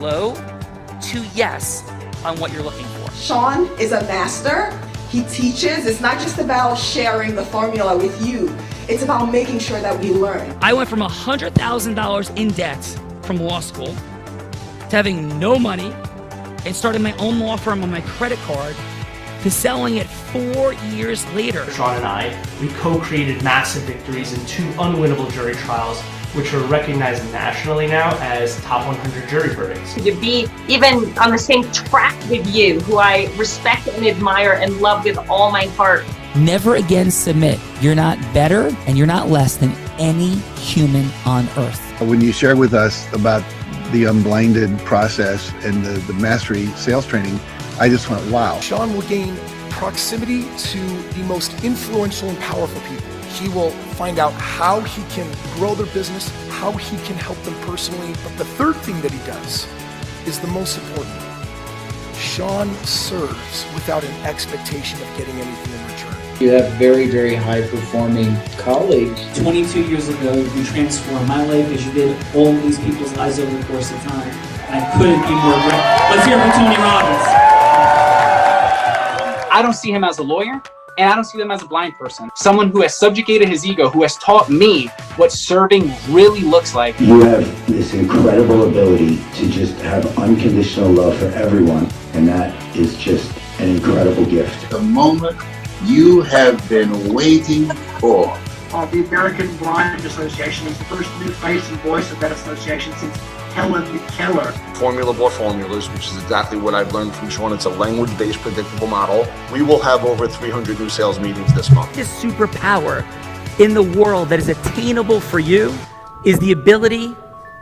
Low to yes on what you're looking for. Sean is a master. He teaches. It's not just about sharing the formula with you. It's about making sure that we learn. I went from $100,000 in debt from law school to having no money and starting my own law firm on my credit card to selling it 4 years later. Sean and I, we co-created massive victories in 2 unwinnable jury trials, which are recognized nationally now as top 100 jury verdicts. To be even on the same track with you, who I respect and admire and love with all my heart. Never again submit. You're not better and you're not less than any human on earth. When you shared with us about the unblinded process and the mastery sales training, I just went, wow. Sean will gain proximity to the most influential and powerful people. He will find out how he can grow their business, how he can help them personally. But the third thing that he does is the most important. Sean serves without an expectation of getting anything in return. You have very, very high-performing colleagues. 22 years ago, you transformed my life as you did all these people's lives over the course of time. I couldn't be more grateful. Let's hear it for Tony Robbins. I don't see him as a lawyer, and I don't see him as a blind person. Someone who has subjugated his ego, who has taught me what serving really looks like. You have this incredible ability to just have unconditional love for everyone, and that is just an incredible gift. The moment you have been waiting for. The American Blind Association is the first new face and voice of that association since Helen Keller. Formula Board Formulas, which is exactly what I've learned from Sean. It's a language-based predictable model. We will have over 300 new sales meetings this month. This superpower in the world that is attainable for you is the ability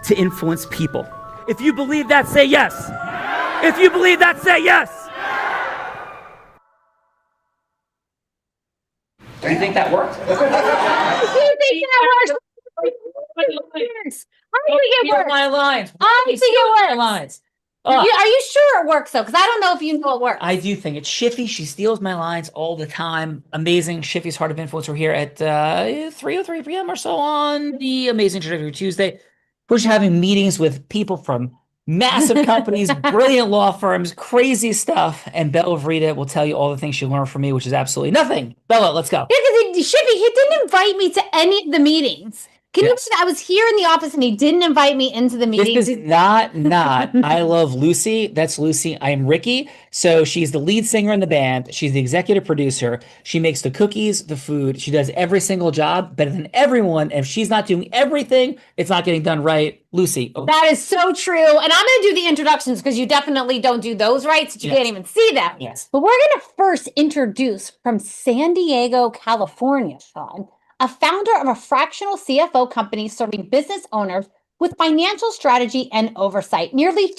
to influence people. If you believe that, say yes. If you believe that, say yes. Do you think that worked? Do you think that works? How do you think it works? My lines. I think it works. Lines. Are you sure it works though? Because I don't know if you know it works. I do think it's Shiffy. She steals my lines all the time. Amazing. Shiffy's Heart of Influence. We're here at 3:03 p.m. or so on the Amazing Trajectory Tuesday. We're just having meetings with people from massive companies, brilliant law firms, crazy stuff. And Bella Verita will tell you all the things she learned from me, which is absolutely nothing. Bella, let's go. Yeah, because Shippy, he didn't invite me to any of the meetings. Can you I was here in the office and he didn't invite me into the meeting. This is not. I love Lucy. That's Lucy. I am Ricky. So she's the lead singer in the band. She's the executive producer. She makes the cookies, the food. She does every single job better than everyone. If she's not doing everything, it's not getting done right. Lucy. Oh. That is so true. And I'm going to do the introductions because you definitely don't do those right. So you can't even see them. Yes. But we're going to first introduce from San Diego, California, Sean, a founder of a fractional CFO company serving business owners with financial strategy and oversight. Nearly 2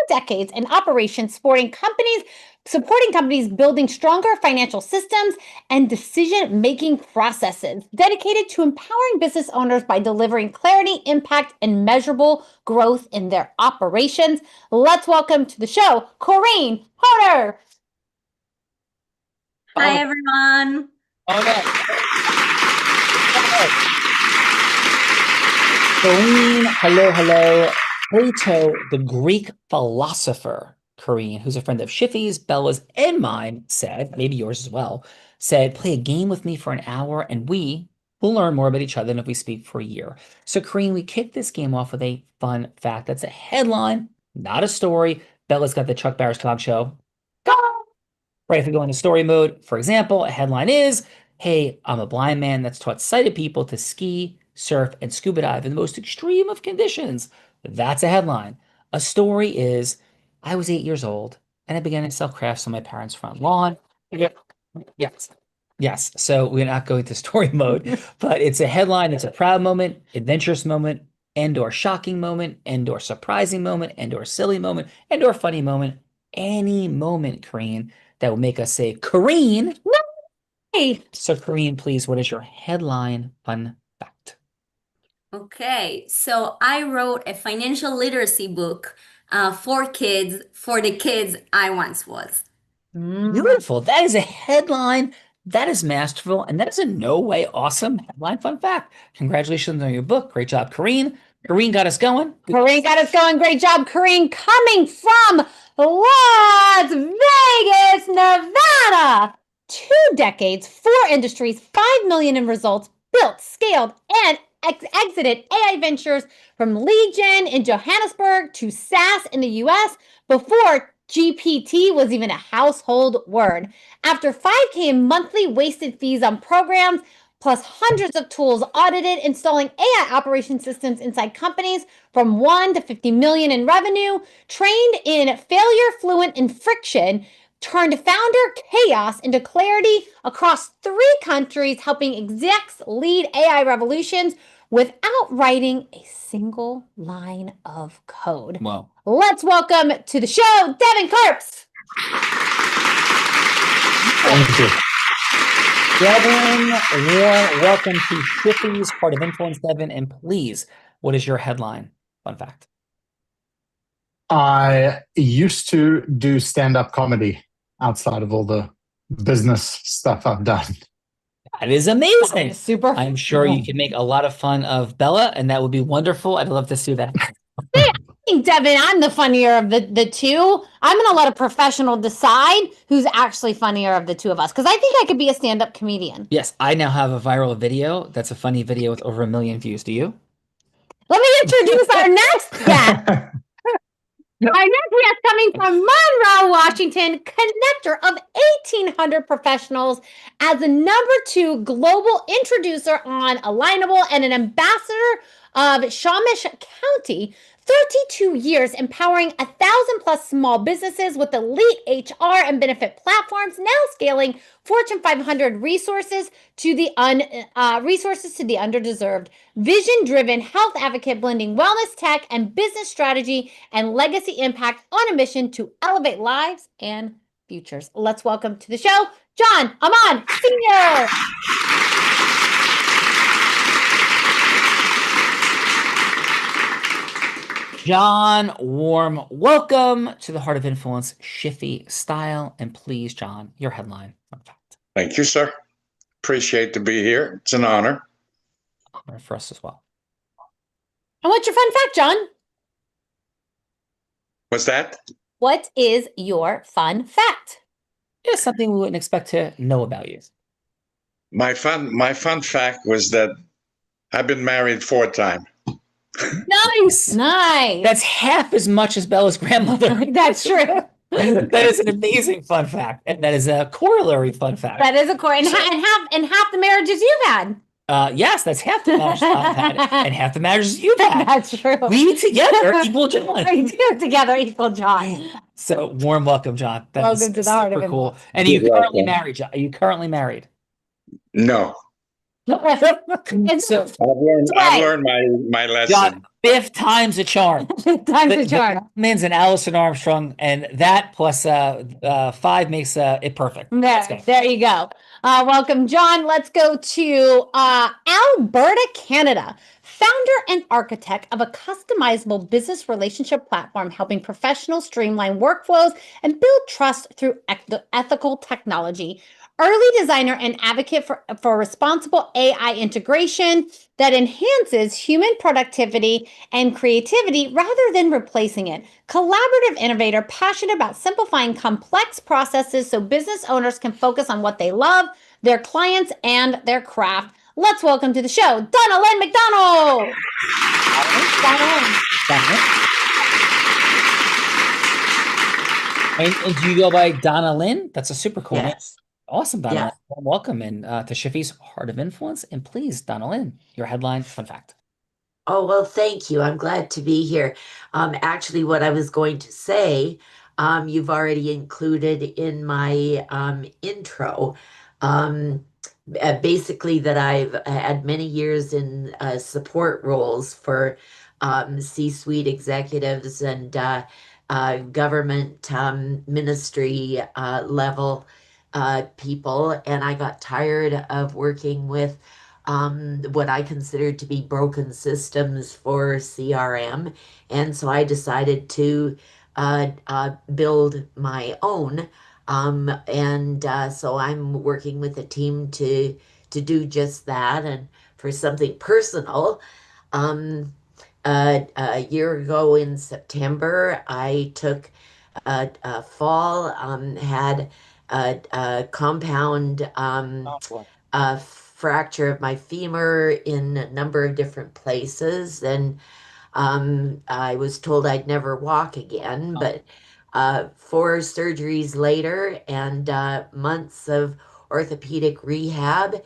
decades in operation, supporting companies building stronger financial systems and decision-making processes, dedicated to empowering business owners by delivering clarity, impact, and measurable growth in their operations. Let's welcome to the show, Corinne Potter. Hi, everyone. Corinne, hello. Plato, the Greek philosopher, Corinne, who's a friend of Shiffy's, Bella's, and mine, said, maybe yours as well, said, play a game with me for an hour and we will learn more about each other than if we speak for a year. So, Corinne, we kicked this game off with a fun fact. That's a headline, not a story. Bella's got the Chuck Barris Talk Show. Right, if we go into story mode, for example, a headline is, hey, I'm a blind man that's taught sighted people to ski, surf, and scuba dive in the most extreme of conditions. That's a headline. A story is, I was 8 years old and I began to sell crafts on my parents' front lawn. Yes. So we're not going to story mode, but it's a headline. It's a proud moment, adventurous moment, and or shocking moment, and or surprising moment, and or silly moment, and or funny moment. Any moment, Corinne, that will make us say, Corinne. No. Hey. So Corinne, please, what is your headline fun fact? Okay, so I wrote a financial literacy book for kids, for the kids I once was. Beautiful. That is a headline. That is masterful. And that is in no way awesome headline fun fact. Congratulations on your book. Great job, Corinne. Kareen got us going. Kareen got us going. Great job, Kareen. Coming from Las Vegas, Nevada. 2 decades, 4 industries, 5 million in results, built, scaled, and exited AI ventures from Legion in Johannesburg to SaaS in the US before GPT was even a household word. After $5K in monthly wasted fees on programs, plus hundreds of tools audited, installing AI operation systems inside companies from 1 to 50 million in revenue, trained in failure, fluent in friction, turned founder chaos into clarity across 3 countries, helping execs lead AI revolutions without writing a single line of code. Wow. Let's welcome to the show, Devin Karps. Thank you. Devin, welcome to Shiffy's Heart of Influence, Devin. And please, what is your headline? Fun fact. I used to do stand-up comedy outside of all the business stuff I've done. That is amazing. That is super I'm sure you can make a lot of fun of Bella, and that would be wonderful. I'd love to see that. I think, Devin, I'm the funnier of the two. I'm going to let a professional decide who's actually funnier of the two of us, because I think I could be a stand-up comedian. Yes, I now have a viral video that's a funny video with over 1 million views. Do you? Let me introduce our next guest. Our next guest coming from Monroe, Washington, connector of 1,800 professionals as the #2 global introducer on Alignable and an ambassador of Squamish County. 32 years empowering 1,000+ small businesses with elite HR and benefit platforms, now scaling Fortune 500 resources to the underdeserved. Vision-driven health advocate blending wellness tech and business strategy and legacy impact on a mission to elevate lives and futures. Let's welcome to the show, John Aman, Sr. John, warm welcome to the Heart of Influence, Shiffy Style. And please, John, your headline. Fun fact. Thank you, sir. Appreciate to be here. It's an honor. Honor for us as well. And what's your fun fact, John? What's that? What is your fun fact? Yeah, something we wouldn't expect to know about you. My fun fact was that I've been married 4 times. Nice. Nice. That's half as much as Bella's grandmother. That's true. That is an amazing fun fact. And that is a corollary fun fact. That is a core. And half the marriages you've had. Yes, that's half the marriages I've had and half the marriages you've had. That's true. We together equal John. We do together equal John. So warm welcome, John. That Welcome is to the Heart of super cool. Influence. And are you currently married, John? Are you currently married? No. So I've learned my lesson. John, 5th time's a charm. 5th time's a charm. Mins and Allison Armstrong, and that plus 5 makes it perfect. There you go. Welcome, John. Let's go to Alberta, Canada. Founder and architect of a customizable business relationship platform helping professionals streamline workflows and build trust through ethical technology. Early designer and advocate for responsible AI integration that enhances human productivity and creativity rather than replacing it. Collaborative innovator, passionate about simplifying complex processes so business owners can focus on what they love, their clients, and their craft. Let's welcome to the show, Donna Lynn McDonald. And do you go by Donna Lynn? That's a super cool name. Yes. Awesome, Donna. Yes. Lynn. Welcome to Shiffy's Heart of Influence. And please, Donna Lynn, your headline, fun fact. Oh, well, thank you. I'm glad to be here. Actually, what I was going to say, you've already included in my intro. Basically, that I've had many years in support roles for C-suite executives and government ministry level people, and I got tired of working with what I considered to be broken systems for CRM, and so I decided to build my own. So I'm working with a team to do just that. And for something personal, A year ago in September, I took a fall, had a compound a fracture of my femur in a number of different places, and I was told I'd never walk again. But 4 surgeries later, and months of orthopedic rehab,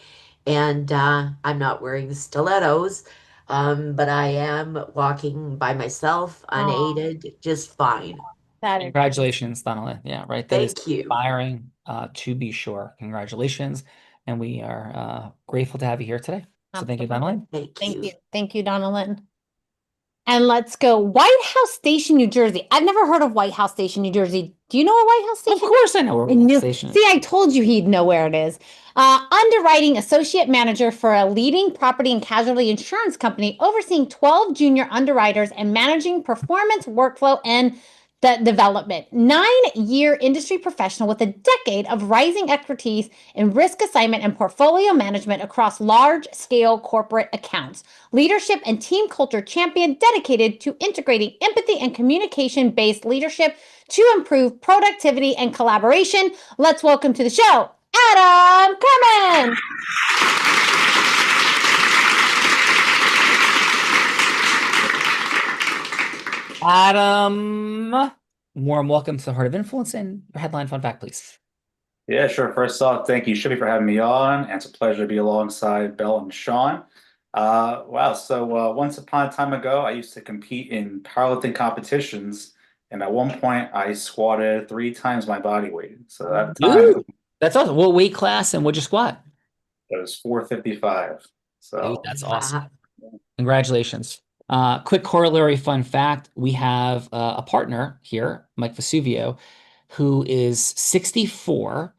and I'm not wearing stilettos. But I am walking by myself, unaided, just fine. Congratulations, Donnelly. Yeah, right. That is Thank you. inspiring, to be sure. Congratulations. And we are grateful to have you here today. So thank you, Donnelly. Thank you. Thank you, Donnelly. And let's go White House Station, New Jersey. I've never heard of White House Station, New Jersey. Do you know where White House Station? Of course I know where White House Station is. See, I told you he'd know where it is. Underwriting associate manager for a leading property and casualty insurance company, overseeing 12 junior underwriters and managing performance, workflow, and the development. 9-year industry professional with a decade of rising expertise in risk assignment and portfolio management across large-scale corporate accounts. Leadership and team culture champion dedicated to integrating empathy and communication-based leadership to improve productivity and collaboration. Let's welcome to the show, Adam Kerman. Adam, warm welcome to the Heart of Influence, and your headline fun fact, please. Yeah, sure. First off, thank you, Shippy, for having me on. And it's a pleasure to be alongside Belle and Sean. Wow. So once upon a time ago, I used to compete in powerlifting competitions. And at one point, I squatted 3 times my body weight. So that time, Ooh, that's awesome. What weight class and what'd you squat? it was 455. So Dude, that's awesome. Congratulations. Quick corollary fun fact. We have a partner here, Mike Vesuvio, who is 64.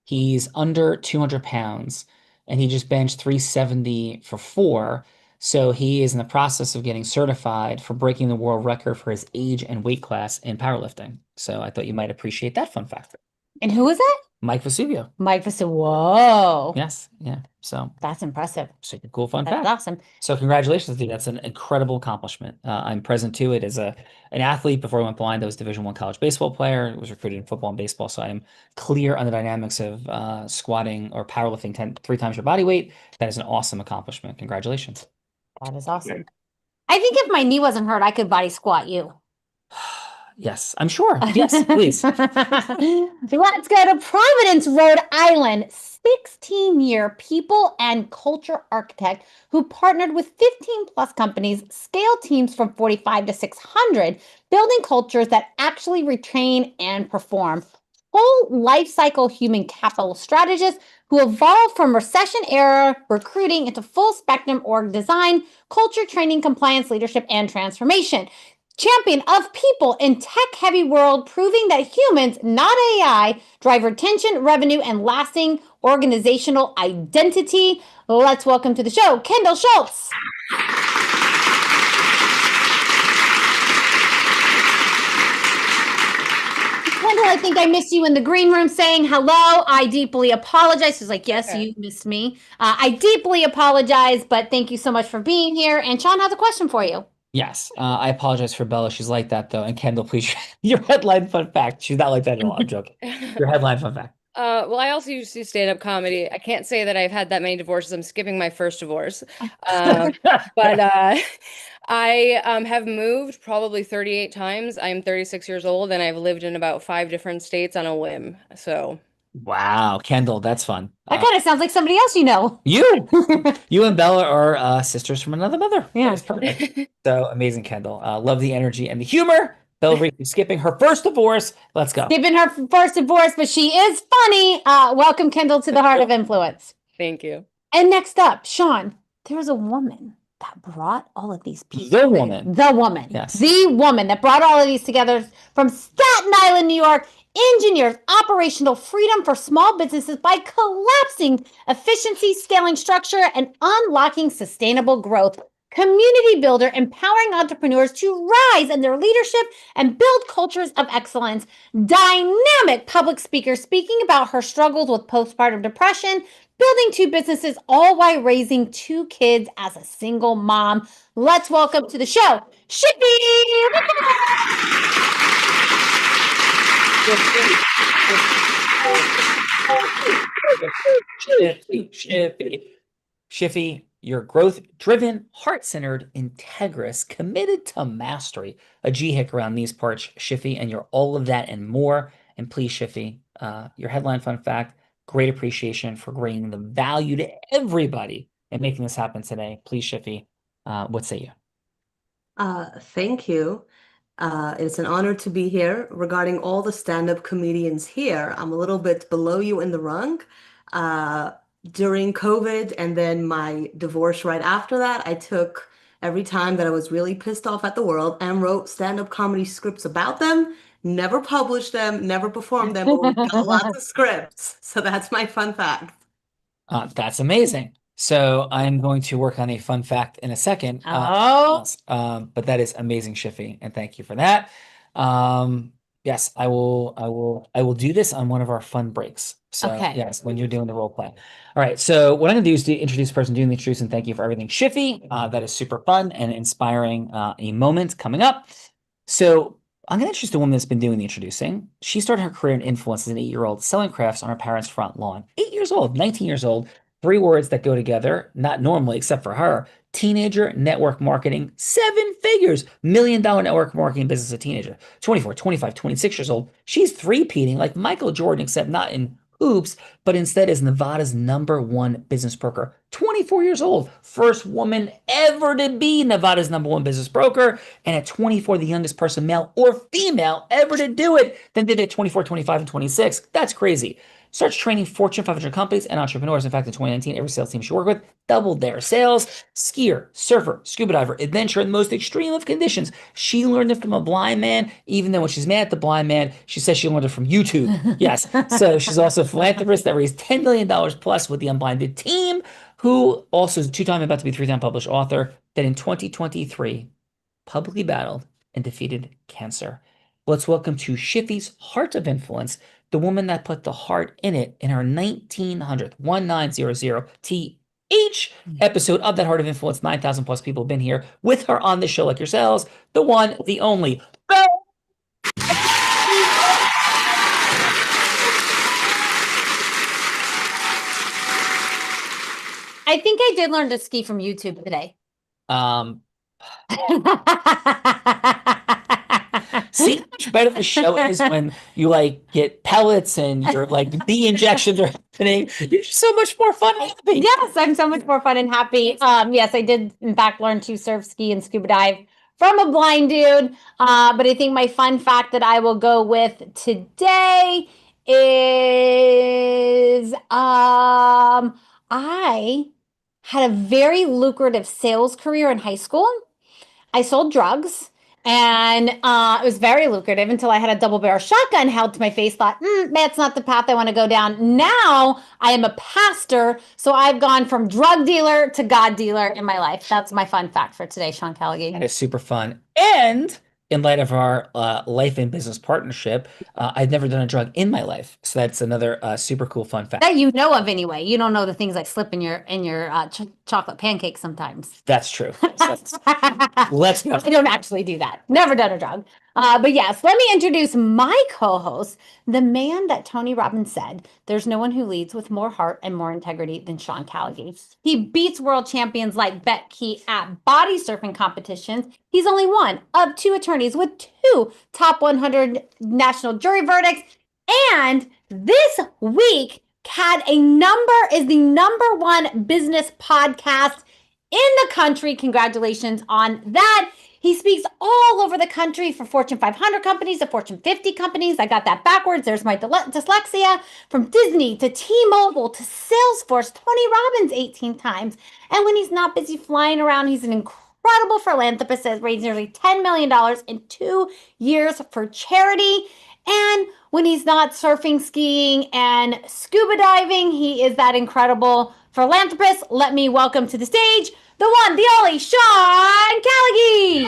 He's under 200 pounds, and he just benched 370 for 4. So he is in the process of getting certified for breaking the world record for his age and weight class in powerlifting. So I thought you might appreciate that fun fact. And who is that? Mike Vesuvio. Mike Vesuvio. Whoa. Yes. Yeah. So that's impressive. Super cool fun That's fact. awesome. So congratulations, dude. That's an incredible accomplishment. I'm present to it as an athlete. Before I went blind, I was a Division I college baseball player. I was recruited in football and baseball. So I am clear on the dynamics of squatting or powerlifting 3 times your body weight. That is an awesome accomplishment. Congratulations. That is awesome. I think if my knee wasn't hurt, I could body squat you. Yes, I'm sure. Yes, please. Let's go to Providence, Rhode Island. 16-year people and culture architect who partnered with 15 plus companies, scale teams from 45 to 600, building cultures that actually retain and perform. Full life cycle human capital strategist who evolved from recession era recruiting into full spectrum org design, culture training, compliance, leadership, and transformation. Champion of people in tech-heavy world, proving that humans, not AI, drive retention, revenue, and lasting organizational identity. Let's welcome to the show, Kendall Schultz. Kendall, I think I missed you in the green room saying hello. I deeply apologize. She's like, yes, you missed me. I deeply apologize, but thank you so much for being here. And Sean has a question for you. Yes, I apologize for Bella. She's like that, though. And Kendall, please, your headline fun fact. She's not like that at all. I'm joking. Your headline fun fact. Well, I also used to do stand-up comedy. I can't say that I've had that many divorces. I'm skipping my first divorce. But I have moved probably 38 times. I'm 36 years old, and I've lived in about 5 different states on a whim. So. Wow, Kendall, that's fun. That kind of sounds like somebody else you know. You and Bella are sisters from another mother. Yeah. So amazing, Kendall. Love the energy and the humor. Bella Reed skipping her first divorce. Let's go. Skipping her first divorce, but she is funny. Welcome, Kendall, to the Heart of Influence. Thank you. And next up, Sean, there was a woman that brought all of these people. The woman. The woman. Yes. The woman that brought all of these together from Staten Island, New York, engineers operational freedom for small businesses by collapsing efficiency, scaling structure, and unlocking sustainable growth. community builder, empowering entrepreneurs to rise in their leadership and build cultures of excellence. Dynamic public speaker speaking about her struggles with postpartum depression, building 2 businesses, all while raising 2 kids as a single mom. Let's welcome to the show, Shippy! Shiffy, you're growth-driven, heart-centered, integrous, committed to mastery. A G-hick around these parts, Shiffy, and you're all of that and more. And please, Shiffy, your headline fun fact, great appreciation for bringing the value to everybody and making this happen today. Please, Shiffy, what say you? Thank you. It's an honor to be here. Regarding all the stand-up comedians here, I'm a little bit below you in the rung. During COVID and then my divorce right after that, I took every time that I was really pissed off at the world and wrote stand-up comedy scripts about them, never published them, never performed them, but we got lots of scripts. So that's my fun fact. That's amazing. So I'm going to work on a fun fact in a second. But that is amazing, Shiffy, and thank you for that. Yes, I will do this on one of our fun breaks. So Okay. yes, when you're doing the role play. All right. So what I'm gonna do is introduce the person doing the introduce and thank you for everything, Shiffy. That is super fun and inspiring. A moment coming up. So I'm gonna introduce the woman that's been doing the introducing. She started her career in influence as an 8-year-old selling crafts on her parents' front lawn. 8 years old, 19 years old. 3 words that go together, not normally, except for her. Teenager network marketing, 7 figures, $1 million network marketing business as a teenager. 24, 25, 26 years old. She's three-peating like Michael Jordan, except not in hoops, but instead is Nevada's #1 business broker. 24 years old, first woman ever to be Nevada's #1 business broker. And at 24, the youngest person, male or female, ever to do it. Then did it at 24, 25, and 26. That's crazy. Starts training Fortune 500 companies and entrepreneurs. In fact, in 2019, every sales team she worked with doubled their sales. Skier, surfer, scuba diver, adventure in the most extreme of conditions. She learned it from a blind man, even though when she's mad at the blind man, she says she learned it from YouTube. Yes. So she's also a philanthropist that raised $10 million plus with the Unblinded team, who also is a 2-time, about to be 3-time published author, that in 2023 publicly battled and defeated cancer. Let's welcome to Shiffy's Heart of Influence, the woman that put the heart in it in her 1900 episode of that Heart of Influence. 9,000 plus people have been here with her on the show, like yourselves. The one, the only. I think I did learn to ski from YouTube today. See how much better the show is when you like get pellets and your like bee injections are happening. You're so much more fun and happy. Yes, I'm so much more fun and happy. Yes, I did in fact learn to surf, ski, and scuba dive from a blind dude. But I think my fun fact that I will go with today is I had a very lucrative sales career in high school. I sold drugs. And it was very lucrative until I had a double-barrel shotgun held to my face. Thought, that's not the path I want to go down. Now I am a pastor, so I've gone from drug dealer to God dealer in my life. That's my fun fact for today, Sean Callagy. That is super fun. And in light of our life and business partnership, I've never done a drug in my life, so that's another super cool fun fact. That you know of anyway. You don't know the things I slip in your chocolate pancakes sometimes. That's true. Let's go. I don't actually do that. Never done a drug. But yes, let me introduce my co-host, the man that Tony Robbins said, there's no one who leads with more heart and more integrity than Sean Callagy. He beats world champions like Becky at body surfing competitions. He's only one of 2 attorneys with 2 top 100 national jury verdicts. And this week is the #1 business podcast in the country. Congratulations on that. He speaks all over the country for Fortune 500 companies to Fortune 50 companies. I got that backwards. There's my dyslexia. From Disney to T-Mobile to Salesforce, Tony Robbins 18 times. And when he's not busy flying around, he's an incredible philanthropist that has raised nearly $10 million in 2 years for charity. And when he's not surfing, skiing, and scuba diving, he is that incredible philanthropist. Let me welcome to the stage the one, the only Sean Callagy.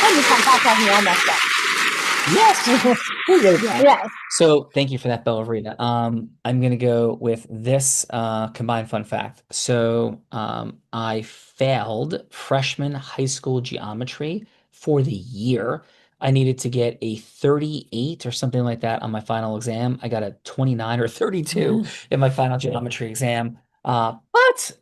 And this podcast here, I messed up. Yes. Yes. So thank you for that, Bellarina. I'm gonna go with this combined fun fact. So I failed freshman high school geometry for the year. I needed to get a 38 or something like that on my final exam. I got a 29 or 32 in my final geometry exam. But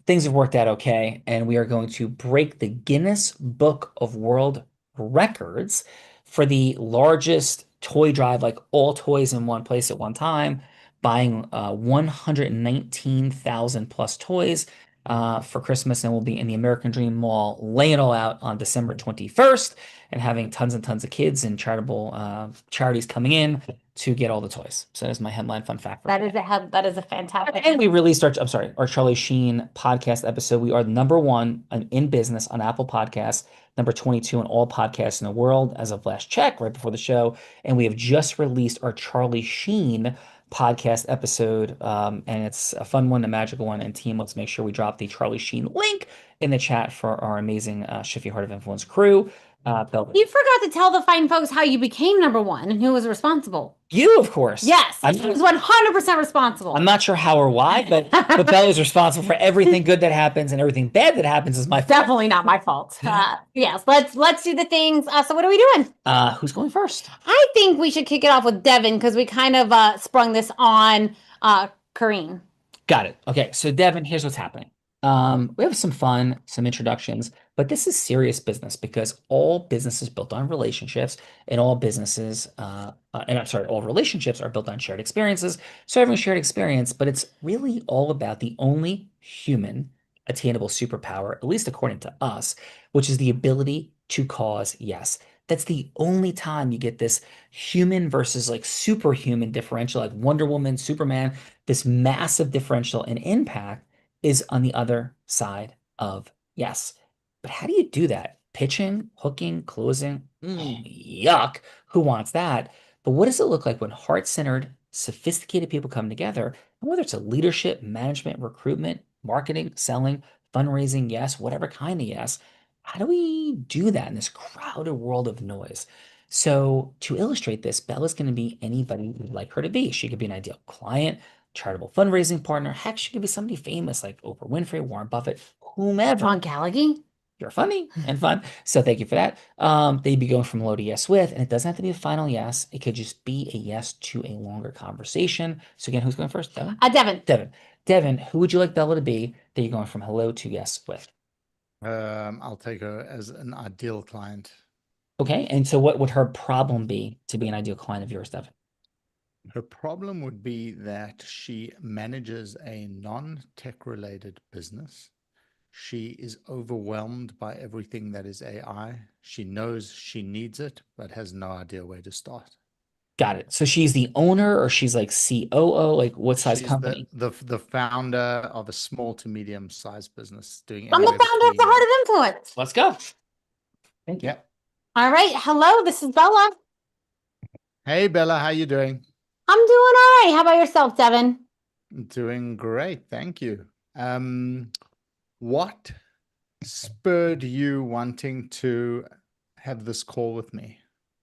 things have worked out okay, and we are going to break the Guinness Book of World Records for the largest toy drive, like all toys in one place at one time, buying 119,000 plus toys for Christmas, and we'll be in the American Dream Mall laying it all out on December 21st and having tons and tons of kids and charitable charities coming in to get all the toys. So that is my headline fun fact. For That is a fantastic. and we released our Charlie Sheen podcast episode. We are number 1 in business on Apple Podcasts, number 22 in all podcasts in the world as of last check, right before the show. And we have just released our Charlie Sheen podcast episode, and it's a fun one, a magical one. And team, let's make sure we drop the Charlie Sheen link in the chat for our amazing Shiffy Heart of Influence crew. You forgot to tell the fine folks how you became number 1 and who was responsible. You, of course. Yes, I was 100% responsible. I'm not sure how or why, but Bella is responsible for everything good that happens, and everything bad that happens is my fault. Definitely not my fault. Yes, let's do the things. So what are we doing? Who's going first? I think we should kick it off with Devin because we kind of sprung this on Kareen. Got it. Okay, so Devin, here's what's happening. We have some fun, some introductions, but this is serious business because all business is built on relationships, and all businesses, all relationships are built on shared experiences. So having a shared experience, but it's really all about the only human attainable superpower, at least according to us, which is the ability to cause yes. That's the only time you get this human versus like superhuman differential, like Wonder Woman, Superman, this massive differential in impact is on the other side of yes. But how do you do that? Pitching, hooking, closing? Yuck. Who wants that? But what does it look like when heart-centered, sophisticated people come together? And whether it's a leadership, management, recruitment, marketing, selling, fundraising, yes, whatever kind of yes, how do we do that in this crowded world of noise? So to illustrate this, Bella's going to be anybody you'd like her to be. She could be an ideal client, charitable fundraising partner. Heck, she could be somebody famous like Oprah Winfrey, Warren Buffett, whomever. Sean Callagy. You're funny and fun. So thank you for that. They'd be going from low to yes with, and it doesn't have to be a final yes. It could just be a yes to a longer conversation. So again, who's going first? Devin? Devin. Devin, who would you like Bella to be that you're going from hello to yes with? I'll take her as an ideal client. Okay, and so what would her problem be to be an ideal client of yours, Devin? Her problem would be that she manages a non-tech related business. She is overwhelmed by everything that is AI. She knows she needs it, but has no idea where to start. Got it. So she's the owner, or she's like COO, like what size She's company? The founder of a small to medium sized business doing. I'm the anywhere founder of the between- Heart of Influence. Let's go. Thank you. Yeah. All right. Hello, this is Bella. Hey Bella, how you doing? I'm doing all right. How about yourself, Devin? Doing great, thank you. What spurred you wanting to have this call with me?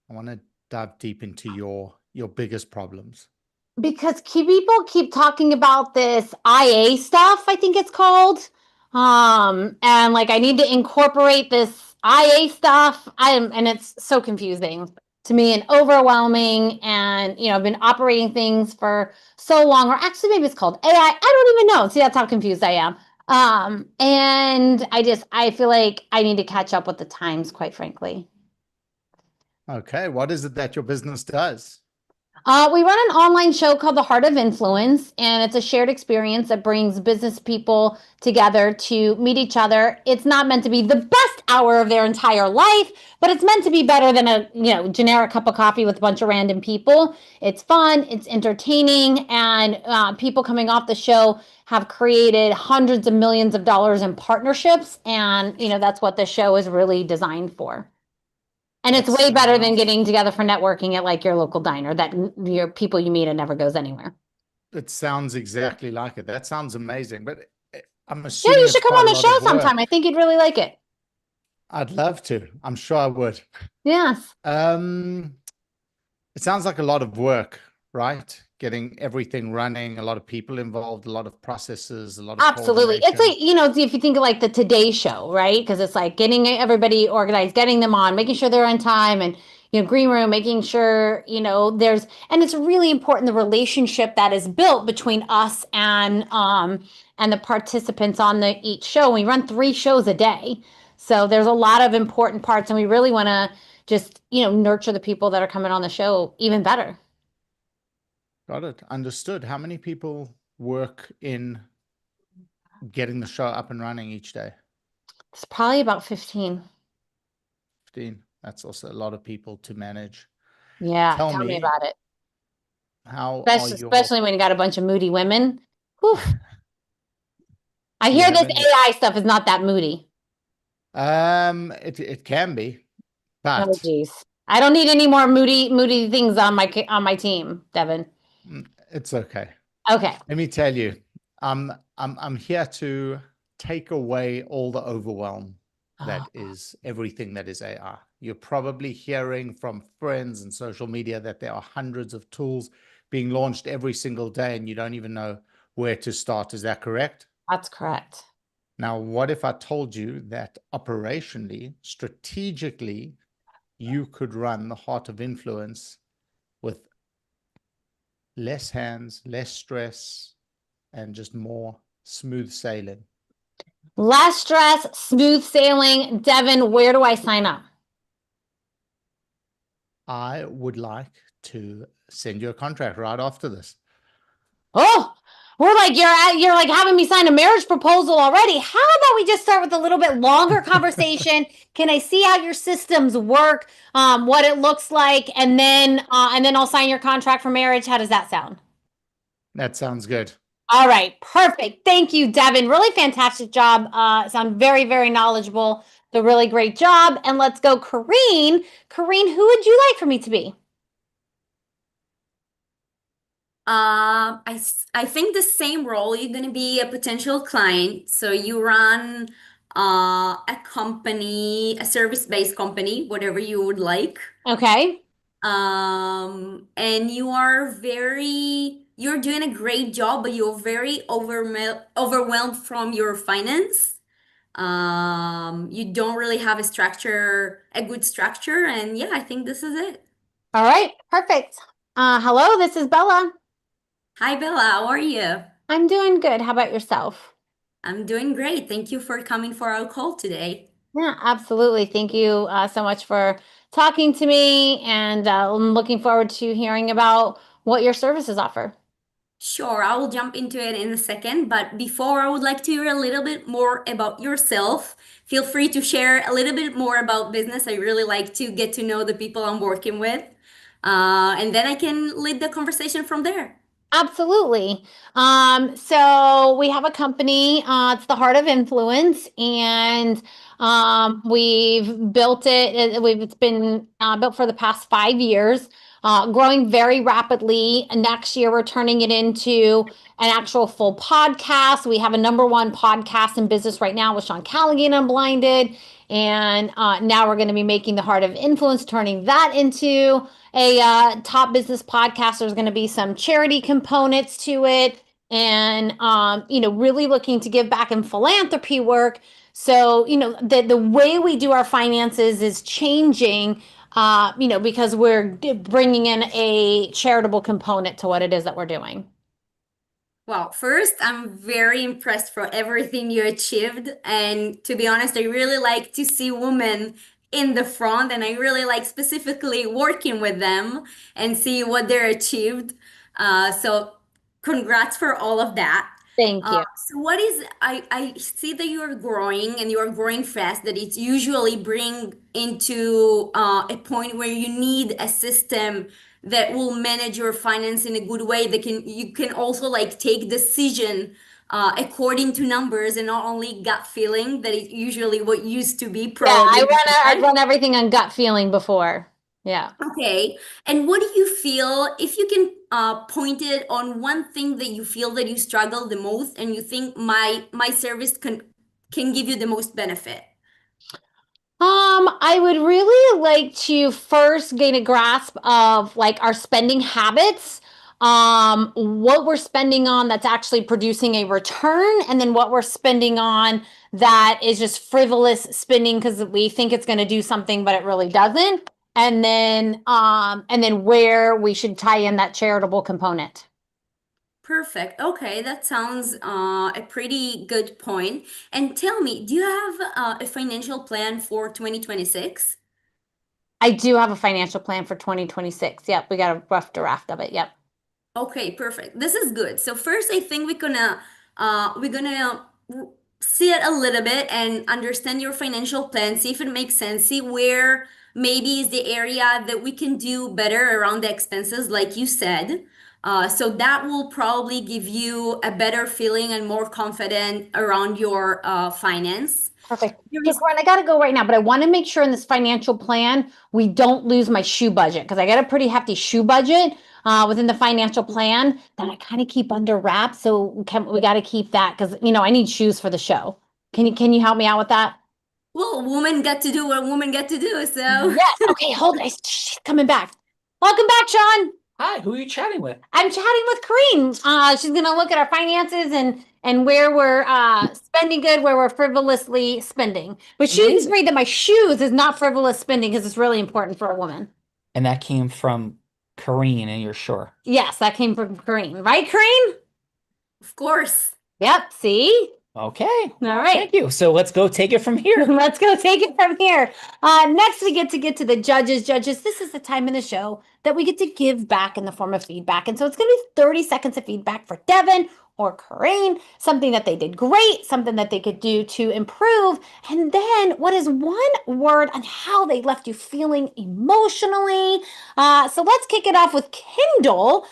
I want to dive deep into your biggest problems. Because people keep talking about this IA stuff, I think it's called. And like I need to incorporate this IA stuff. And it's so confusing to me and overwhelming. And I've been operating things for so long, or actually maybe it's called AI. I don't even know. See, that's how confused I am. And I feel like I need to catch up with the times, quite frankly. Okay, what is it that your business does? We run an online show called The Heart of Influence, and it's a shared experience that brings business people together to meet each other. It's not meant to be the best hour of their entire life, but it's meant to be better than a generic cup of coffee with a bunch of random people. It's fun, it's entertaining, and people coming off the show have created hundreds of millions of dollars in partnerships, and that's what the show is really designed for. And it's way better than getting together for networking at like your local diner that your people you meet and never goes anywhere. It sounds exactly like it. That sounds amazing. But I'm Yeah, assuming you it's should come quite on a the lot show of work. sometime. I think you'd really like it. I'd love to. I'm sure I would. Yes. It sounds like a lot of work, right? Getting everything running, a lot of people involved, a lot of processes, a lot of Absolutely. It's coordination. like, if you think of like the Today Show, right? Because it's like getting everybody organized, getting them on, making sure they're on time, and, green room, making sure, and it's really important the relationship that is built between us and the participants on each show. We run 3 shows a day. So there's a lot of important parts, and we really want to just, nurture the people that are coming on the show even better. Got it. Understood. How many people work in getting the show up and running each day? It's probably about 15. 15. That's also a lot of people to manage. Yeah, Tell tell me me, about it. how are your Especially when you got a bunch of moody women. Whew. I Do you hear have this any- AI stuff is not that moody. It can be, Oh, but geez. I don't need any more moody things on my team, Devin. it's okay. Okay. Let me tell you, I'm here to take away all the overwhelm that is everything that is AI. You're probably hearing from friends and social media that there are hundreds of tools being launched every single day, and you don't even know where to start. Is that correct? That's correct. Now, what if I told you that operationally, strategically, you could run the Heart of Influence with less hands, less stress, and just more smooth sailing? Less stress, smooth sailing. Devin, where do I sign up? I would like to send you a contract right after this. Oh, you're like having me sign a marriage proposal already. How about we just start with a little bit longer conversation? Can I see how your systems work, what it looks like, and then I'll sign your contract for marriage? How does that sound? That sounds good. All right, perfect. Thank you, Devin. Really fantastic job. Sound very, very knowledgeable. So really great job. And let's go, Kareen. Kareen, who would you like for me to be? I think the same role. You're going to be a potential client. So you run a company, a service-based company, whatever you would like. Okay. And you're doing a great job, but you're very overwhelmed from your finance. You don't really have a good structure. And yeah, I think this is it. All right, perfect. Hello, this is Bella. Hi, Bella. How are you? I'm doing good. How about yourself? I'm doing great. Thank you for coming for our call today. Yeah, absolutely. Thank you so much for talking to me, and I'm looking forward to hearing about what your services offer. Sure, I will jump into it in a second, but before I would like to hear a little bit more about yourself. Feel free to share a little bit more about business. I really like to get to know the people I'm working with, and then I can lead the conversation from there. Absolutely. So we have a company, it's the Heart of Influence, and we've built it. It's been built for the past 5 years, growing very rapidly. And next year, we're turning it into an actual full podcast. We have a #1 podcast in business right now with Sean Callaghan Unblinded. And now we're going to be making the Heart of Influence, turning that into a top business podcast. There's going to be some charity components to it, and really looking to give back in philanthropy work. So the way we do our finances is changing, because we're bringing in a charitable component to what it is that we're doing. Well, first, I'm very impressed for everything you achieved. And to be honest, I really like to see women in the front, and I really like specifically working with them and see what they're achieved. So congrats for all of that. Thank you. So I see that you're growing and you're growing fast, that it's usually bring into a point where you need a system that will manage your finance in a good way, that you can also like take decision according to numbers and not only gut feeling, that is usually what used to be probably. Yeah, I've run everything on gut feeling before. Yeah. Okay. And what do you feel, if you can point it on one thing that you feel that you struggle the most and you think my service can give you the most benefit? I would really like to first gain a grasp of like our spending habits, what we're spending on that's actually producing a return, and then what we're spending on that is just frivolous spending because we think it's going to do something, but it really doesn't. And then where we should tie in that charitable component. Perfect. Okay, that sounds a pretty good point. And tell me, do you have a financial plan for 2026? I do have a financial plan for 2026. Yep, we got a rough draft of it. Yep. Okay, perfect. This is good. So first, I think we're gonna see it a little bit and understand your financial plan, see if it makes sense, see where maybe is the area that we can do better around the expenses, like you said. So that will probably give you a better feeling and more confident around your finance. Perfect. Hey, Corinne, I gotta go right now, but I want to make sure in this financial plan we don't lose my shoe budget because I got a pretty hefty shoe budget within the financial plan that I kind of keep under wraps. So we got to keep that because I need shoes for the show. Can you help me out with that? Well, women get to do what women get to do. So Yes. Okay, hold on. She's coming back. Welcome back, Sean. Hi, who are you chatting with? I'm chatting with Corinne. She's gonna look at our finances and where we're spending good, where we're frivolously spending. But she's agreed that my shoes is not frivolous spending because it's really important for a woman. And that came from Corinne, and you're sure? Yes, that came from Corinne, right, Corinne? Of course. Yep. See. Okay. All right. Thank you. So let's go take it from here. Let's go take it from here. Next, we get to the judges. Judges, this is the time in the show that we get to give back in the form of feedback. And so it's going to be 30 seconds of feedback for Devin or Corinne, something that they did great, something that they could do to improve. And then what is one word on how they left you feeling emotionally? So let's kick it off with Kendall.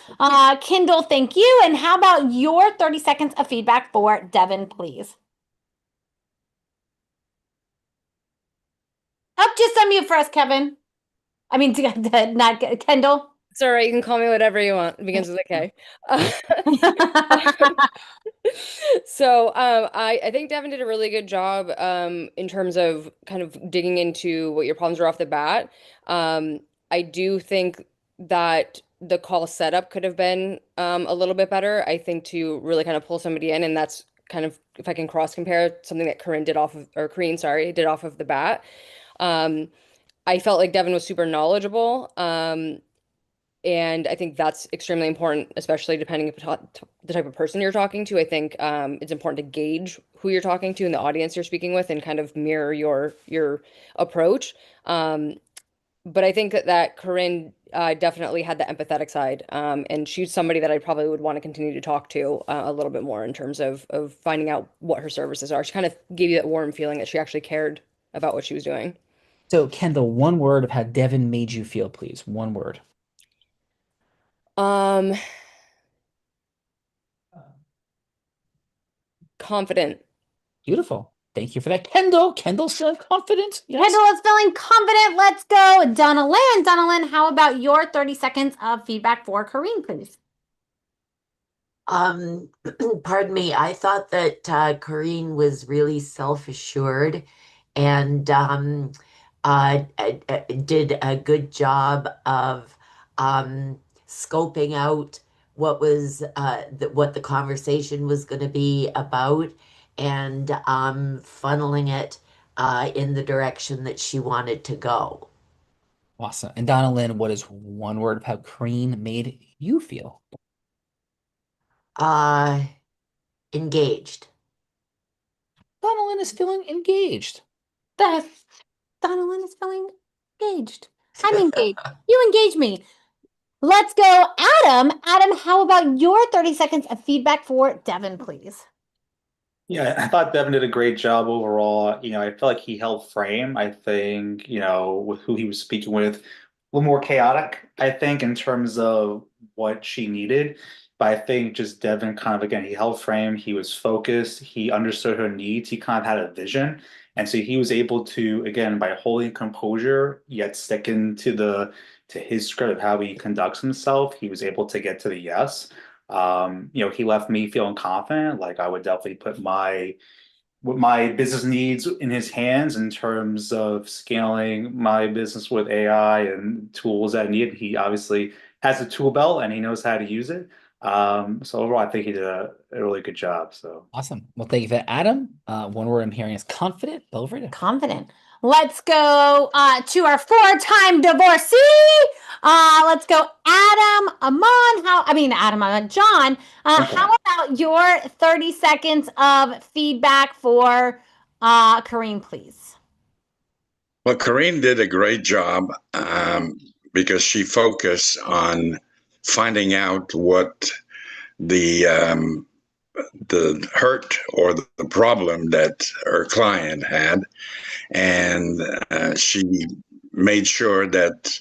Kendall, thank you. And how about your 30 seconds of feedback for Devin, please? Up, just unmute for us, Kevin. I mean, not Kendall. It's all right. You can call me whatever you want. It begins with a K. So I think Devin did a really good job in terms of kind of digging into what your problems were off the bat. I do think that the call setup could have been a little bit better, I think, to really kind of pull somebody in. And that's kind of, if I can cross compare, something that Corinne did off of the bat. I felt like Devin was super knowledgeable. And I think that's extremely important, especially depending upon the type of person you're talking to. I think it's important to gauge who you're talking to and the audience you're speaking with and kind of mirror your approach. But I think that Corinne definitely had the empathetic side. And she's somebody that I probably would want to continue to talk to a little bit more in terms of finding out what her services are. She kind of gave you that warm feeling that she actually cared about what she was doing. So, Kendall, one word of how Devin made you feel, please. One word. Confident. Beautiful. Thank you for that, Kendall. Kendall's feeling confident. Yes. Kendall is feeling confident. Let's go, Donna Lynn. Donna Lynn, how about your 30 seconds of feedback for Corinne, please? Pardon me. I thought that Corinne was really self-assured and did a good job of scoping out what was what the conversation was going to be about and funneling it in the direction that she wanted to go. Awesome. And Donna Lynn, what is one word of how Corinne made you feel? Engaged. Donna Lynn is feeling engaged. Donna Lynn is feeling engaged. I'm engaged. You engage me. Let's go, Adam. Adam, how about your 30 seconds of feedback for Devin, please? Yeah, I thought Devin did a great job overall. I feel like he held frame. I think, with who he was speaking with, a little more chaotic, I think, in terms of what she needed. But I think just Devin kind of, again, he held frame. He was focused. He understood her needs. He kind of had a vision. And so he was able to, again, by holding composure, yet sticking to his script of how he conducts himself, he was able to get to the yes. He left me feeling confident. Like I would definitely put my business needs in his hands in terms of scaling my business with AI and tools that I need. He obviously has a tool belt and he knows how to use it. So overall, I think he did a really good job. So Awesome. Well, thank you for that, Adam. One word I'm hearing is confident. Belvrita. Confident. Let's go to our four-time divorcee. Let's go Adam Amon. John, how about your 30 seconds of feedback for Kareem, please? Well, Corinne did a great job because she focused on finding out what the hurt or the problem that her client had, and she made sure that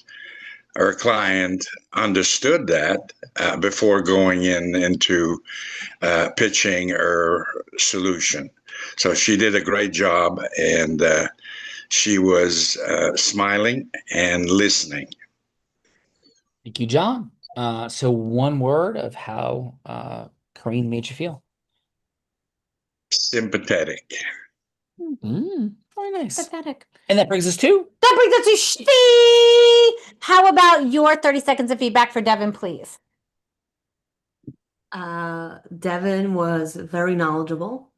her client understood that before going into pitching her solution. So she did a great job, and she was smiling and listening. Thank you, John. So one word of how Kareem made you feel. Sympathetic. Very nice. Pathetic. And that brings us to Shvi. How about your 30 seconds of feedback for Devin, please? Devin was very knowledgeable.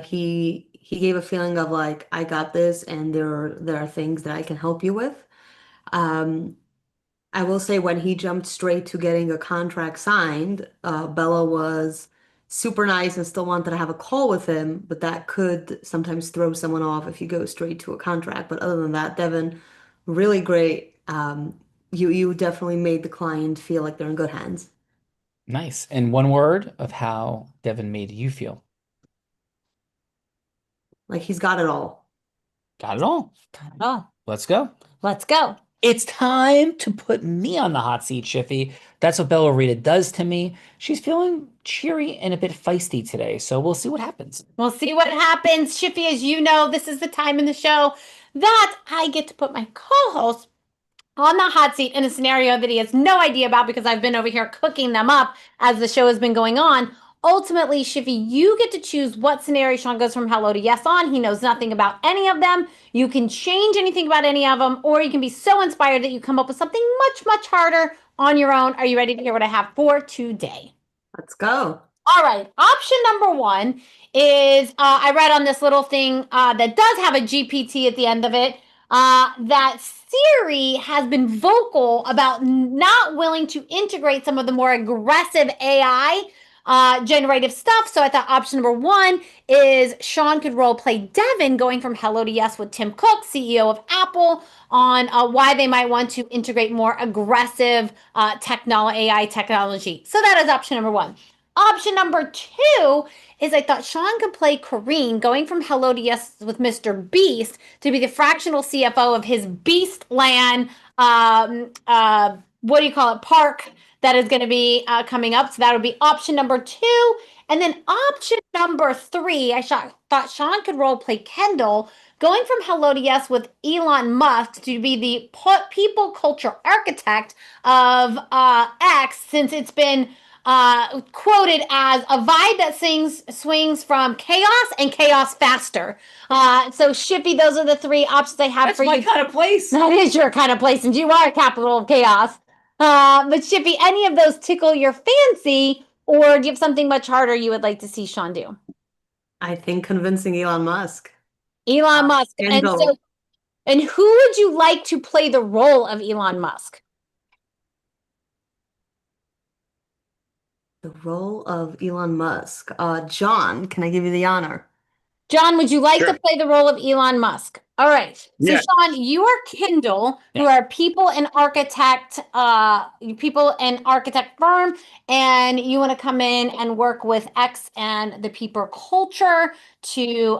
He gave a feeling of like, I got this, and there are things that I can help you with. I will say when he jumped straight to getting a contract signed, Bella was super nice and still wanted to have a call with him, but that could sometimes throw someone off if you go straight to a contract. But other than that, Devin, really great. You definitely made the client feel like they're in good hands. nice. And one word of how Devin made you feel. Like he's got it all. Got it all. Oh, Let's go. let's go. It's time to put me on the hot seat, Shiffy. That's what Bella Rita does to me. She's feeling cheery and a bit feisty today, so we'll see what happens. We'll see what happens. Shiffy, as you know, this is the time in the show that I get to put my co-host on the hot seat in a scenario that he has no idea about because I've been over here cooking them up as the show has been going on. Ultimately, Shiffy, you get to choose what scenario Sean goes from hello to yes on. He knows nothing about any of them. You can change anything about any of them, or you can be so inspired that you come up with something much, much harder on your own. Are you ready to hear what I have for today? Let's go. All right. Option number one is I read on this little thing that does have a GPT at the end of it that Siri has been vocal about not willing to integrate some of the more aggressive AI generative stuff. So I thought option number one is Sean could role play Devin going from hello to yes with Tim Cook, CEO of Apple, on why they might want to integrate more aggressive AI technology. So that is option number one. Option number two is I thought Sean could play Kareem going from hello to yes with Mr. Beast to be the fractional CFO of his Beastland, what do you call it, park that is going to be coming up. So that would be option number two. And then option number three, I thought Sean could role play Kendall going from hello to yes with Elon Musk to be the people culture architect of X, since it's been quoted as a vibe that swings from chaos and chaos faster. So Shippy, those are the three options I have for you. That's my kind of place. That is your kind of place, and you are a capital of chaos. But Shippy, any of those tickle your fancy, or do you have something much harder you would like to see Sean do? I think convincing Elon Musk. Elon Musk. Kendall. And who would you like to play the role of Elon Musk? The role of Elon Musk. John, can I give you the honor? John, would you like Sure. to play the role of Elon Musk? All right. So Yeah. Sean, you are Kindle, who are people and architect firm, and you want to come in and work with X and the people culture to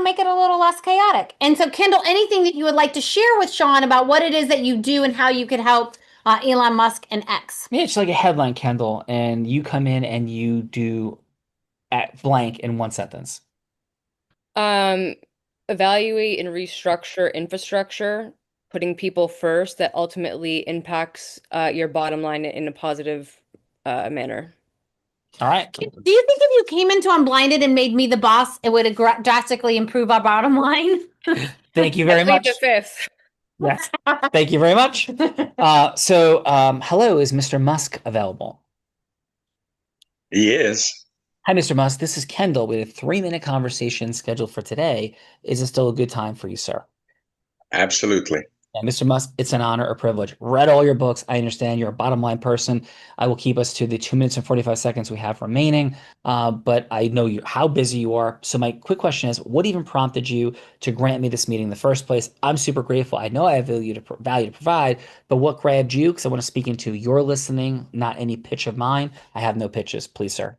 make it a little less chaotic. And so Kindle, anything that you would like to share with Sean about what it is that you do and how you could help Elon Musk and X? Yeah, it's like a headline, Kendall, and you come in and you do at blank in one sentence. evaluate and restructure infrastructure, putting people first that ultimately impacts your bottom line in a positive manner. All right. Do you think if you came into Unblinded and made me the boss, it would drastically improve our bottom line? Thank you very Plead much. the fifth. Yes. Thank you very much. Hello, is Mr. Musk available? He is. Hi, Mr. Musk. This is Kendall. We had a 3-minute conversation scheduled for today. Is it still a good time for you, sir? Absolutely. Yeah, Mr. Musk, it's an honor, a privilege. Read all your books. I understand you're a bottom line person. I will keep us to the 2 minutes and 45 seconds we have remaining. But I know how busy you are. So my quick question is, what even prompted you to grant me this meeting in the first place? I'm super grateful. I know I have value to provide, but what grabbed you? Because I want to speak into your listening, not any pitch of mine. I have no pitches, please, sir.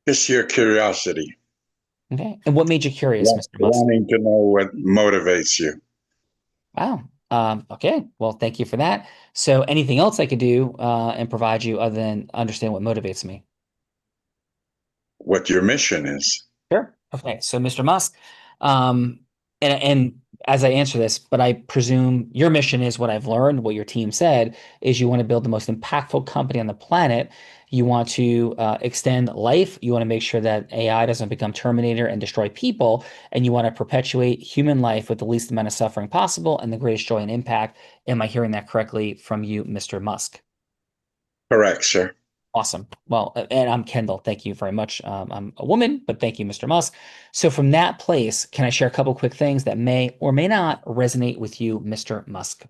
Just your curiosity. Okay. And what made you curious, Mr. Musk? Wanting to know what motivates you. Wow. Okay. Well, thank you for that. So anything else I could do and provide you other than understand what motivates me? What your mission is. Sure. Okay. So Mr. Musk, and as I answer this, but I presume your mission is what I've learned, what your team said, is you want to build the most impactful company on the planet. You want to extend life. You want to make sure that AI doesn't become Terminator and destroy people. And you want to perpetuate human life with the least amount of suffering possible and the greatest joy and impact. Am I hearing that correctly from you, Mr. Musk? Correct, sir. Awesome. Well, and I'm Kendall. Thank you very much. I'm a woman, but thank you, Mr. Musk. So from that place, can I share a couple quick things that may or may not resonate with you, Mr. Musk?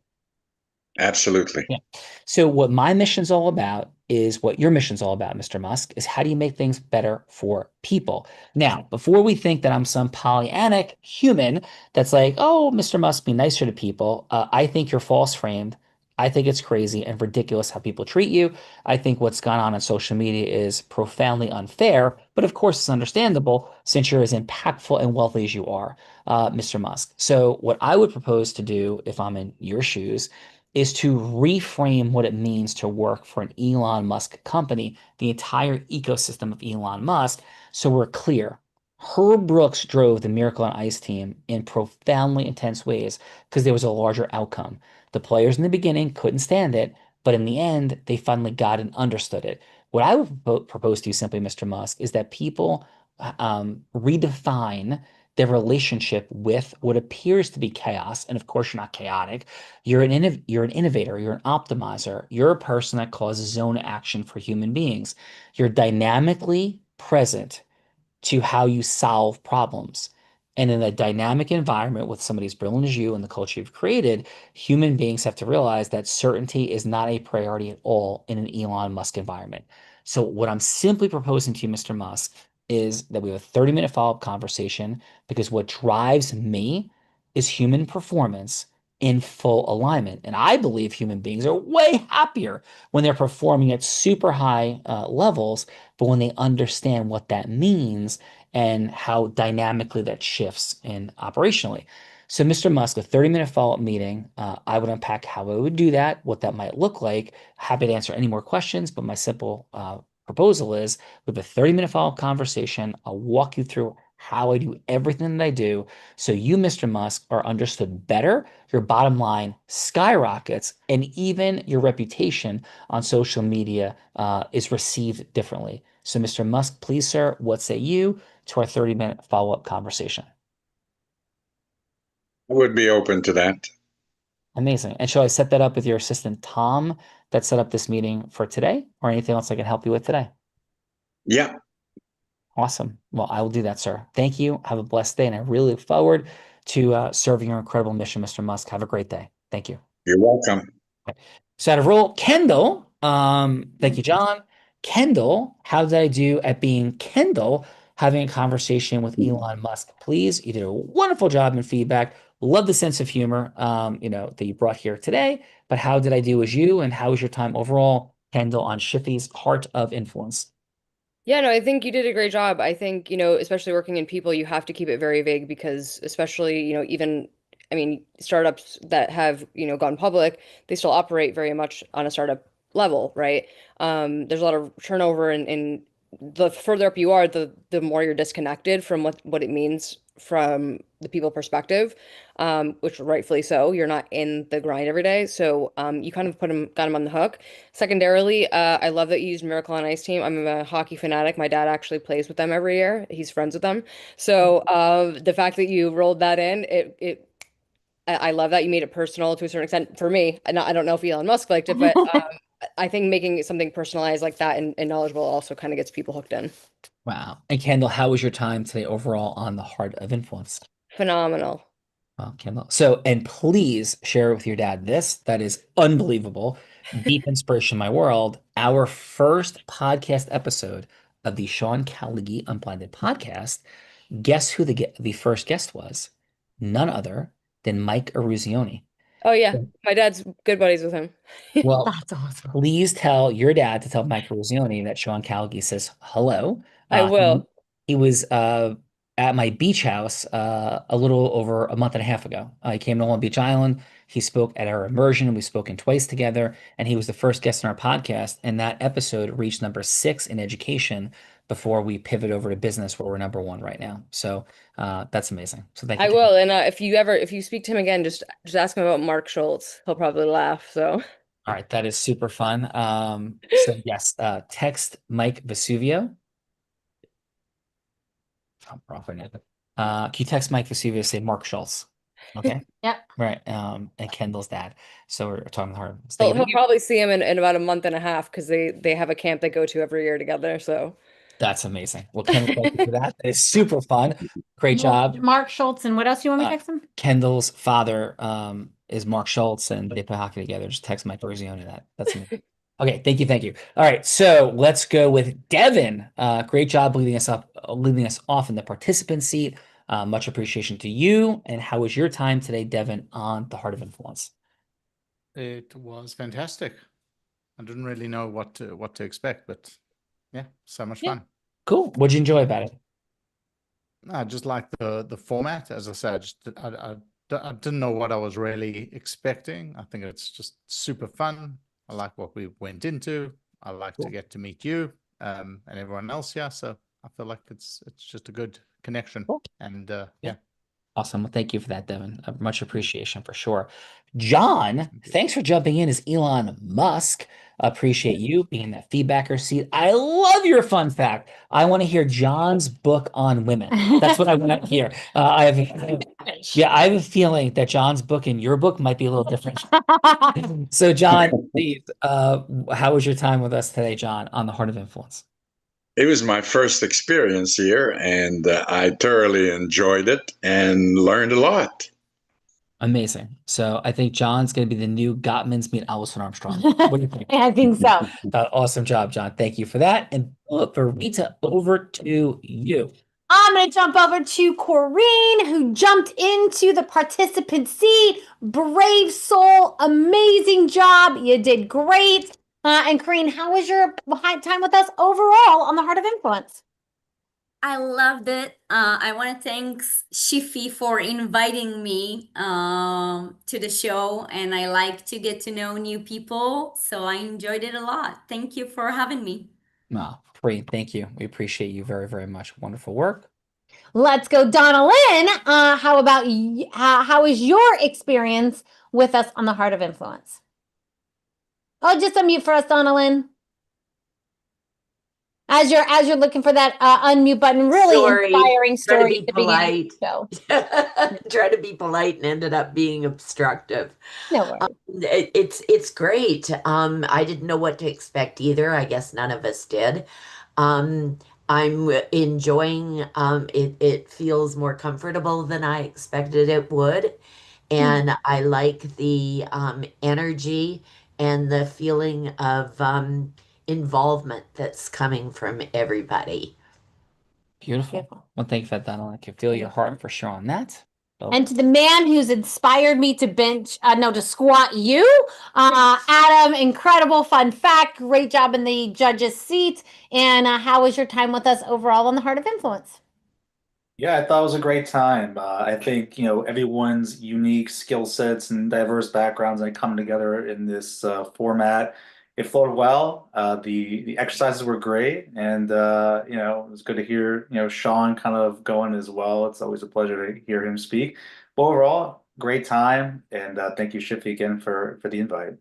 Absolutely. Yeah. So what my mission's all about is what your mission's all about, Mr. Musk, is how do you make things better for people? Now, before we think that I'm some Pollyannic human that's like, oh, Mr. Musk, be nicer to people, I think you're false framed. I think it's crazy and ridiculous how people treat you. I think what's gone on social media is profoundly unfair, but of course it's understandable since you're as impactful and wealthy as you are, Mr. Musk. So what I would propose to do if I'm in your shoes is to reframe what it means to work for an Elon Musk company, the entire ecosystem of Elon Musk, so we're clear. Herb Brooks drove the Miracle on Ice team in profoundly intense ways because there was a larger outcome. The players in the beginning couldn't stand it, but in the end, they finally got and understood it. What I would propose to you simply, Mr. Musk, is that people redefine their relationship with what appears to be chaos. And of course, you're not chaotic. You're an innovator. You're an optimizer. You're a person that causes zone action for human beings. You're dynamically present to how you solve problems. And in a dynamic environment with somebody as brilliant as you and the culture you've created, human beings have to realize that certainty is not a priority at all in an Elon Musk environment. So what I'm simply proposing to you, Mr. Musk, is that we have a 30-minute follow-up conversation because what drives me is human performance in full alignment. And I believe human beings are way happier when they're performing at super high levels, but when they understand what that means and how dynamically that shifts in operationally. So, Mr. Musk, a 30-minute follow-up meeting, I would unpack how I would do that, what that might look like. Happy to answer any more questions, but my simple proposal is we have a 30-minute follow-up conversation. I'll walk you through how I do everything that I do. So you, Mr. Musk, are understood better. Your bottom line skyrockets, and even your reputation on social media is received differently. So, Mr. Musk, please, sir, what say you to our 30-minute follow-up conversation? I would be open to that. Amazing. And shall I set that up with your assistant, Tom, that set up this meeting for today, or anything else I can help you with today? Yeah. Awesome. Well, I will do that, sir. Thank you. Have a blessed day. And I really look forward to serving your incredible mission, Mr. Musk. Have a great day. Thank you. You're welcome. So out of roll, Kendall. Thank you, John. Kendall, how did I do at being Kendall, having a conversation with Elon Musk? Please, you did a wonderful job in feedback. Love the sense of humor, that you brought here today. But how did I do as you, and how was your time overall, Kendall, on Shiffy's Heart of Influence? Yeah, no, I think you did a great job. I think, especially working in people, you have to keep it very vague because especially, even, startups that have, gone public, they still operate very much on a startup level, right? There's a lot of turnover and the further up you are, the more you're disconnected from what it means from the people perspective, which rightfully so. You're not in the grind every day, so you kind of got him on the hook. Secondarily, I love that you used Miracle on Ice team. I'm a hockey fanatic. My dad actually plays with them every year. He's friends with them, so the fact that you rolled that in, I love that you made it personal to a certain extent for me. I don't know if Elon Musk liked it, but I think making something personalized like that and knowledgeable also kind of gets people hooked in. Wow. And Kendall, how was your time today overall on the Heart of Influence? Phenomenal. Well, Kendall. So, and please share with your dad this. That is unbelievable. Deep inspiration in my world. Our first podcast episode of the Sean Callagy Unblinded podcast. Guess who the first guest was? None other than Mike Eruzione. Oh yeah, my dad's good buddies with him. Well, That's awesome. please tell your dad to tell Mike Eruzione that Sean Callagy says hello. I will. He was at my beach house a little over a month and a half ago. He came to Long Beach Island. He spoke at our immersion. We've spoken twice together, and he was the first guest on our podcast. And that episode reached number 6 in education before we pivot over to business, where we're number 1 right now. So that's amazing. So thank you. I will. And if you speak to him again, just ask him about Mark Schultz. He'll probably laugh. So. All right, that is super fun. So yes, text Mike Vesuvio. Can you text Mike Vesuvio, say Mark Schultz? Okay. Yep. Right. And Kendall's dad. So we're talking hard. He'll probably see him in about a month and a half because they have a camp they go to every year together. So that's amazing. Well, Kendall, thank you for that. It's super fun. Great job. Mark Schultz, and what else you want me to text him? Kendall's father is Mark Schultz, and they play hockey together. Just text Mike Eruzione that. That's amazing. Okay, thank you. All right, so let's go with Devin. Great job leading us off in the participant seat. Much appreciation to you. And how was your time today, Devin, on the Heart of Influence? It was fantastic. I didn't really know what to expect, but yeah, so much fun. Cool. What'd you enjoy about it? I just like the format. As I said, I didn't know what I was really expecting. I think it's just super fun. I like what we went into. I like to get to meet you and everyone else here. So I feel like it's just a good connection. And yeah. Awesome. Well, thank you for that, Devin. Much appreciation for sure. John, thanks for jumping in as Elon Musk. Appreciate you being in that feedbacker seat. I love your fun fact. I want to hear John's book on women. That's what I want to hear. I have a feeling that John's book and your book might be a little different. So, John, please, how was your time with us today, John, on the Heart of Influence? It was my first experience here, and I thoroughly enjoyed it and learned a lot. Amazing. So I think John's going to be the new Gottman's meet Alison Armstrong. What do you think? I think so. Awesome job, John. Thank you for that. And for Rita, over to you. I'm going to jump over to Corinne, who jumped into the participant seat. Brave soul. Amazing job. You did great. And Corinne, how was your time with us overall on the Heart of Influence? I loved it. I want to thank Shifi for inviting me to the show, and I like to get to know new people, so I enjoyed it a lot. Thank you for having me. Oh, great. Thank you. We appreciate you very, very much. Wonderful work. Let's go, Donna Lynn. How about how was your experience with us on the Heart of Influence? Oh, just unmute for us, Donna Lynn. As you're looking for that unmute button, really inspiring story at the beginning of the show. Try to be polite and ended up being obstructive. No worries. It's great. I didn't know what to expect either. I guess none of us did. I'm enjoying it. It feels more comfortable than I expected it would, and I like the energy and the feeling of involvement that's coming from everybody. Beautiful. Well, thank you for that, Donna. I can feel your heart for sure on that. And to the man who's inspired me to squat you, Adam, incredible fun fact. Great job in the judge's seat. And how was your time with us overall on the Heart of Influence? Yeah, I thought it was a great time. I think, everyone's unique skill sets and diverse backgrounds that come together in this format. it flowed well. The exercises were great, and it was good to hear Sean kind of going as well. It's always a pleasure to hear him speak. But overall, great time, and thank you, Shiffy, again for the invite.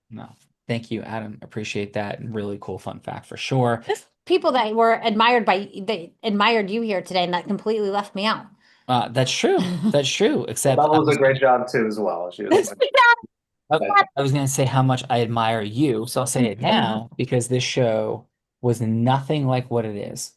No, thank you, Adam. Appreciate that. And really cool fun fact for sure. People that were they admired you here today, and that completely left me out. That's true. That's true. Except Bella was a great job too, as well. She was I was going to say how much I admire you, so I'll say it now because this show was nothing like what it is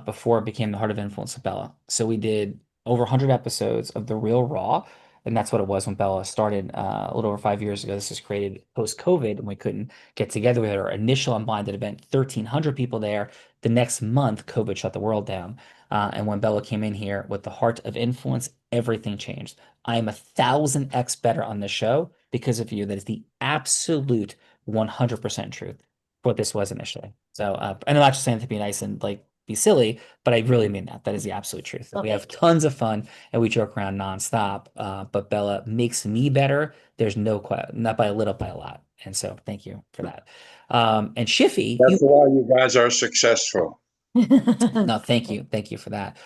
before it became the Heart of Influence with Bella. So we did over 100 episodes of The Real Raw, and that's what it was when Bella started a little over 5 years ago. This was created post-COVID, and we couldn't get together with our initial unblinded event, 1,300 people there. The next month, COVID shut the world down. And when Bella came in here with the Heart of Influence, everything changed. I am 1,000x better on this show because of you. That is the absolute 100% truth for what this was initially. So, and I'm not just saying it to be nice and like be silly, but I really mean that. That is the absolute truth. We have tons of fun and we joke around nonstop. But Bella makes me better. There's no question, not by a little, by a lot. And so, thank you for that. And Shiffy, that's why you guys are successful. No, thank you. Thank you for that.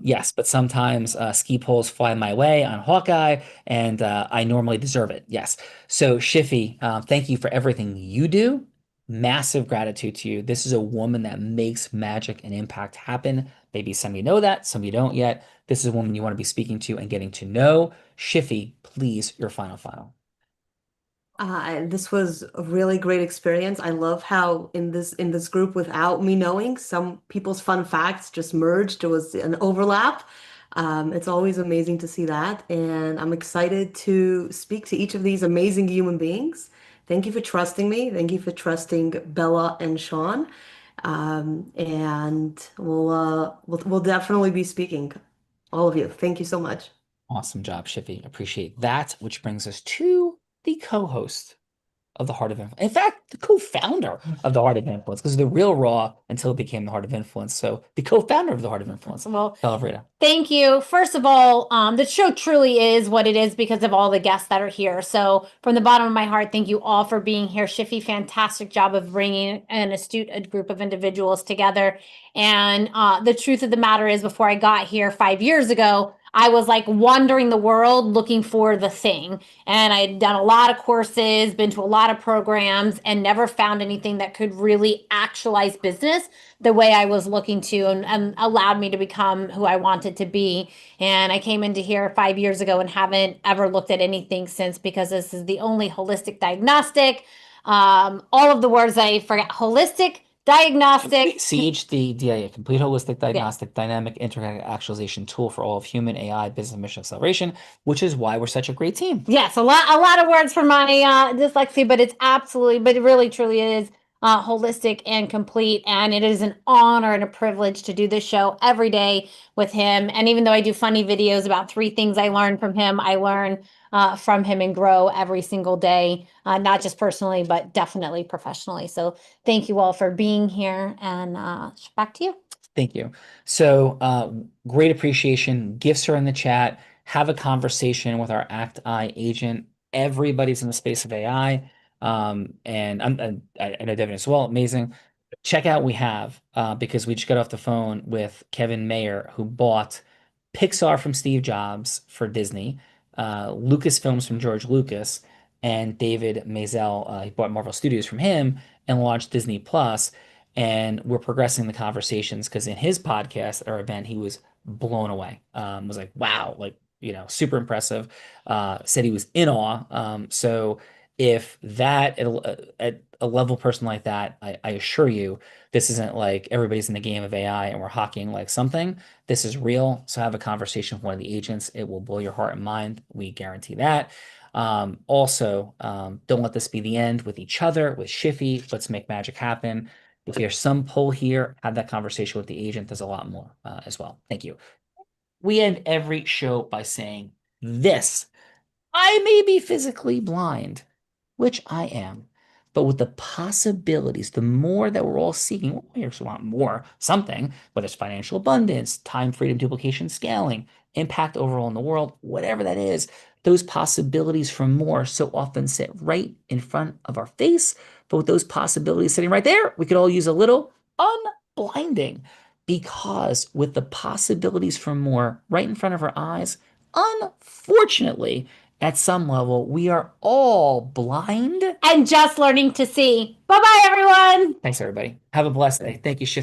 Yes, but sometimes ski poles fly my way on Hawkeye, and I normally deserve it. Yes. So, Shiffy, thank you for everything you do. Massive gratitude to you. This is a woman that makes magic and impact happen. Maybe some of you know that, some of you don't yet. This is a woman you want to be speaking to and getting to know. Shiffy, please, your final. This was a really great experience. I love how in this group, without me knowing, some people's fun facts just merged. There was an overlap. It's always amazing to see that, and I'm excited to speak to each of these amazing human beings. Thank you for trusting me. Thank you for trusting Bella and Sean. And we'll definitely be speaking, all of you. Thank you so much. Awesome job, Shiffy. Appreciate that. Which brings us to the co-host of the Heart of Influence. In fact, the co-founder of the Heart of Influence, because The Real Raw until it became the Heart of Influence. So the co-founder of the Heart of Influence. Well, Bella. Thank you. First of all, the show truly is what it is because of all the guests that are here. So from the bottom of my heart, thank you all for being here. Shiffy, fantastic job of bringing an astute group of individuals together. And the truth of the matter is, before I got here 5 years ago, I was like wandering the world looking for the thing. And I had done a lot of courses, been to a lot of programs, and never found anything that could really actualize business the way I was looking to and allowed me to become who I wanted to be. And I came into here 5 years ago and haven't ever looked at anything since, because this is the only holistic diagnostic. All of the words I forgot: holistic, diagnostic, CHDDIA, complete holistic diagnostic, dynamic interconnected actualization tool for all of human AI business mission acceleration, which is why we're such a great team. Yes, a lot of words for my dyslexia, but it really truly is holistic and complete. And it is an honor and a privilege to do this show every day with him. And even though I do funny videos about 3 things I learned from him, I learn from him and grow every single day, not just personally, but definitely professionally. So thank you all for being here, and back to you. Thank you. So great appreciation. Gifts are in the chat. Have a conversation with our ACT-I agent. Everybody's in the space of AI. And I know Devin as well. Amazing. Check out We Have, because we just got off the phone with Kevin Mayer, who bought Pixar from Steve Jobs for Disney, Lucasfilms from George Lucas, and David Maisel, he bought Marvel Studios from him and launched Disney Plus. And we're progressing the conversations because in his podcast at our event, he was blown away. Was like, wow, like, super impressive. Said he was in awe. So if that at a level person like that, I assure you, this isn't like everybody's in the game of AI and we're hawking like something. This is real. So have a conversation with one of the agents. It will blow your heart and mind. We guarantee that. Also, don't let this be the end with each other, with Shiffy. Let's make magic happen. If there's some pull here, have that conversation with the agent. There's a lot more as well. Thank you. We end every show by saying this: I may be physically blind, which I am, but with the possibilities, the more that we're all seeking, we actually want more, something, whether it's financial abundance, time, freedom, duplication, scaling, impact overall in the world, whatever that is, those possibilities for more so often sit right in front of our face. But with those possibilities sitting right there, we could all use a little unblinding, because with the possibilities for more right in front of our eyes, unfortunately, at some level, we are all blind and just learning to see. Bye-bye, everyone. Thanks, everybody. Have a blessed day. Thank you, Shiffy.